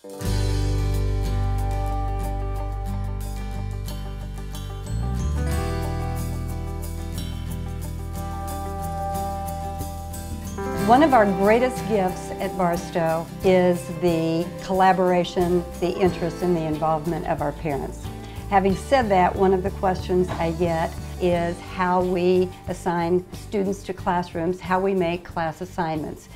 One of our greatest gifts at Barstow is the collaboration, the interest, and the involvement of our parents. Having said that, one of the questions I get is how we assign students to classrooms, how we make class assignments.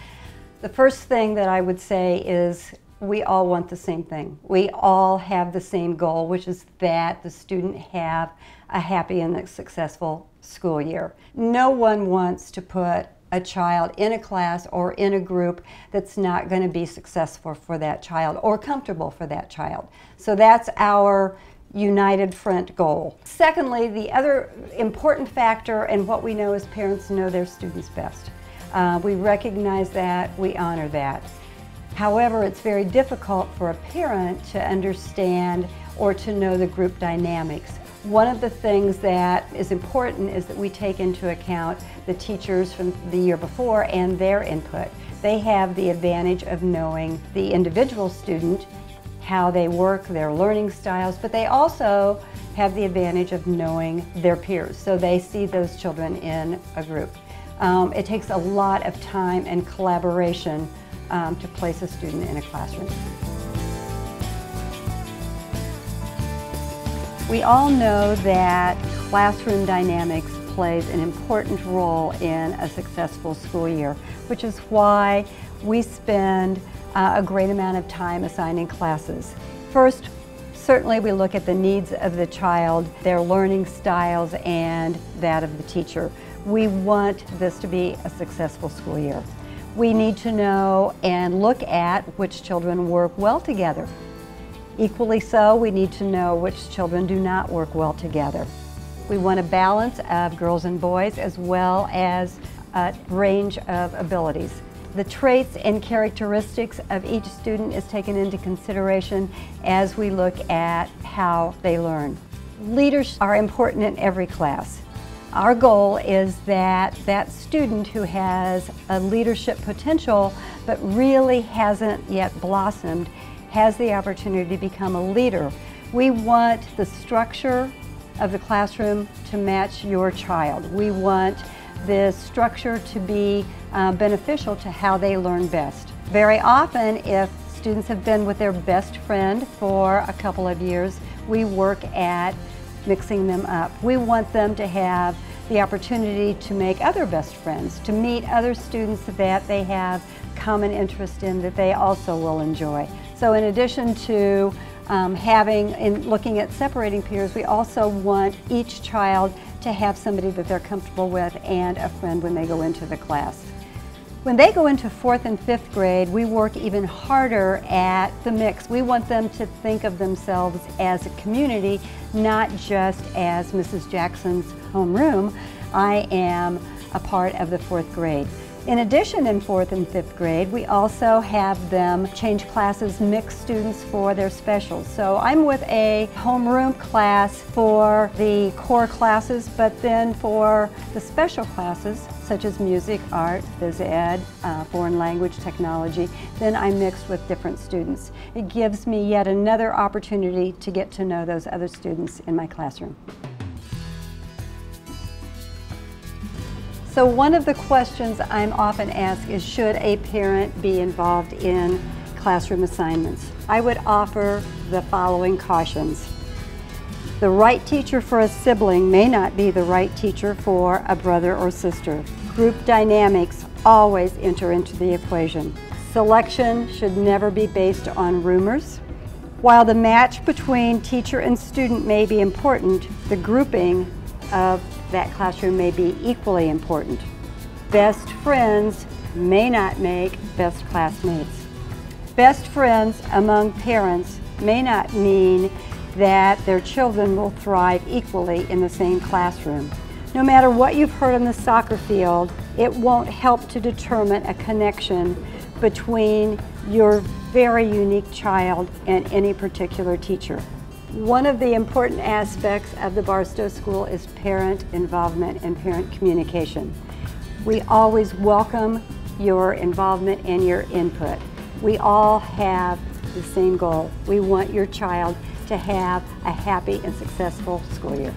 The first thing that I would say is we all want the same thing. We all have the same goal, which is that the student have a happy and a successful school year. No one wants to put a child in a class or in a group that's not going to be successful for that child or comfortable for that child. So that's our united front goal. Secondly, the other important factor, and what we know is parents know their students best. We recognize that, we honor that. However, it's very difficult for a parent to understand or to know the group dynamics. One of the things that is important is that we take into account the teachers from the year before and their input. They have the advantage of knowing the individual student, how they work, their learning styles, but they also have the advantage of knowing their peers, so they see those children in a group. It takes a lot of time and collaboration to place a student in a classroom. We all know that classroom dynamics plays an important role in a successful school year, which is why we spend a great amount of time assigning classes. First, certainly we look at the needs of the child, their learning styles, and that of the teacher. We want this to be a successful school year. We need to know and look at which children work well together. Equally so, we need to know which children do not work well together. We want a balance of girls and boys as well as a range of abilities. The traits and characteristics of each student is taken into consideration as we look at how they learn. Leaders are important in every class. Our goal is that that student who has a leadership potential but really hasn't yet blossomed has the opportunity to become a leader. We want the structure of the classroom to match your child. We want the structure to be beneficial to how they learn best. Very often, if students have been with their best friend for a couple of years, we work at mixing them up. We want them to have the opportunity to make other best friends, to meet other students that they have common interest in that they also will enjoy. So in addition to looking at separating peers, we also want each child to have somebody that they're comfortable with and a friend when they go into the class. When they go into 4th and 5th grade, we work even harder at the mix. We want them to think of themselves as a community, not just as Mrs. Jackson's homeroom. I am a part of the 4th grade. In addition, in 4th and 5th grade, we also have them change classes, mix students for their specials. So I'm with a homeroom class for the core classes, but then for the special classes, such as music, art, phys ed, foreign language, technology, then I'm mixed with different students. It gives me yet another opportunity to get to know those other students in my classroom. So one of the questions I'm often asked is, should a parent be involved in classroom assignments? I would offer the following cautions. The right teacher for a sibling may not be the right teacher for a brother or sister. Group dynamics always enter into the equation. Selection should never be based on rumors. While the match between teacher and student may be important, the grouping of that classroom may be equally important. Best friends may not make best classmates. Best friends among parents may not mean that their children will thrive equally in the same classroom. No matter what you've heard on the soccer field, it won't help to determine a connection between your very unique child and any particular teacher. One of the important aspects of the Barstow School is parent involvement and parent communication. We always welcome your involvement and your input. We all have the same goal. We want your child to have a happy and successful school year.